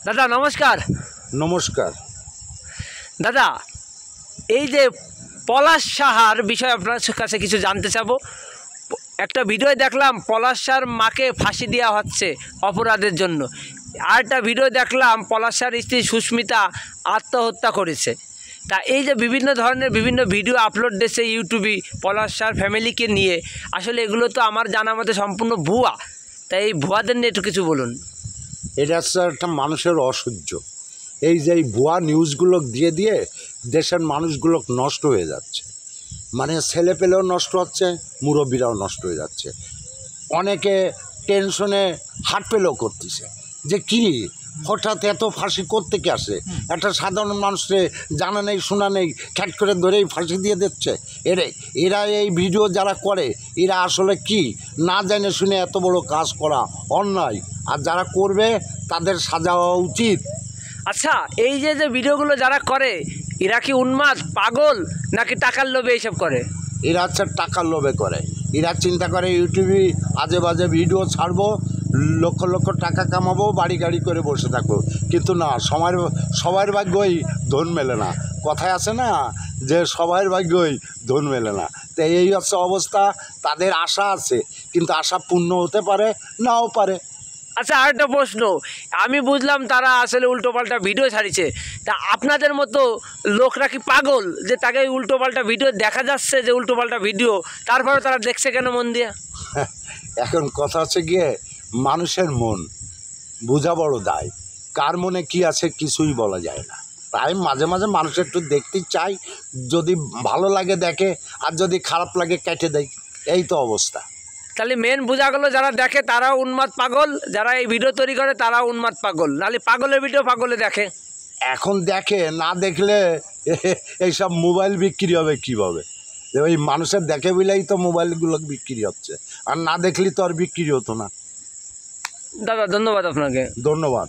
দাদা নমস্কার। নমস্কার দাদা, এই যে পলাশ সাহার বিষয়ে আপনার কাছে কিছু জানতে চাবো। একটা ভিডিও দেখলাম পলাশ সাহার মাকে ফাঁসি দেওয়া হচ্ছে অপরাধের জন্য। আর একটা ভিডিও দেখলাম পলাশ সাহার স্ত্রী সুস্মিতা আত্মহত্যা করেছে। তা এই যে বিভিন্ন ধরনের বিভিন্ন ভিডিও আপলোড দিচ্ছে ইউটিউবে পলাশ সাহার ফ্যামিলিকে নিয়ে, আসলে এগুলো তো আমার জানা মতে সম্পূর্ণ ভুয়া। তাই এই ভুয়াদের নিয়ে একটু কিছু বলুন। এটা হচ্ছে একটা মানুষের অসহ্য। এই যে এই ভুয়া নিউজগুলো দিয়ে দিয়ে দেশের মানুষগুলো নষ্ট হয়ে যাচ্ছে, মানে ছেলে পেলেও নষ্ট হচ্ছে, মুরব্বীরাও নষ্ট হয়ে যাচ্ছে। অনেকে টেনশনে হার্ট ফেলও করতেছে যে কী হঠাৎ এত ফাঁসি করতে আসে, একটা সাধারণ মানুষকে জানা নেই শোনা নেই খ্যাট করে ধরেই ফাঁসি দিয়ে দিচ্ছে। এরা এই ভিডিও যারা করে এরা আসলে কি না জেনে শুনে এত বড় কাজ করা অন্যায়, আর যারা করবে তাদের সাজা হওয়া উচিত। আচ্ছা, এই যে যে ভিডিওগুলো যারা করে এরা কি উন্মাদ পাগল নাকি টাকার লোভে এইসব করে? এরা হচ্ছে টাকার লোভে করে। এরা চিন্তা করে ইউটিউবে আজে বাজে ভিডিও ছাড়বো, লক্ষ লক্ষ টাকা কামাবো, বাড়ি গাড়ি করে বসে থাকবো। কিন্তু না, সবার ভাগ্যই ধন মেলে না। কথায় আছে না যে সবার ভাগ্যই ধন মেলে না। তো এই হচ্ছে অবস্থা। তাদের আশা আছে, কিন্তু আশা পূর্ণ হতে পারে নাও পারে। আচ্ছা, আরেকটা প্রশ্ন। আমি বুঝলাম তারা আসলে উল্টোপাল্টা ভিডিও ছাড়িছে, তা আপনাদের মতো লোকরা কি পাগল যে তাকে উল্টোপাল্টা ভিডিও দেখা যাচ্ছে, যে উল্টোপাল্টা ভিডিও, তারপরে তারা দেখছে কেন মন দিয়ে? এখন কথা হচ্ছে গিয়ে মানুষের মন বোঝা বড় দায়। কার মনে কি আছে কিছুই বলা যায় না। তাই মাঝে মাঝে মানুষ একটু দেখতে চাই, যদি ভালো লাগে দেখে, আর যদি খারাপ লাগে কেটে দেয়। এই তো অবস্থা। তাহলে মেন বোঝা গেলো যারা দেখে তারাও উন্মাদ পাগল, যারা এই ভিডিও তৈরি করে তারাও উন্মাদ পাগল। নাহলে পাগলের ভিডিও পাগলে দেখে। এখন দেখে, না দেখলে এইসব মোবাইল বিক্রি হবে কীভাবে? ওই মানুষের দেখে বলেই তো মোবাইলগুলো বিক্রি হচ্ছে, আর না দেখলে তো আর বিক্রি হতো না। দাদা ধন্যবাদ আপনাকে। ধন্যবাদ।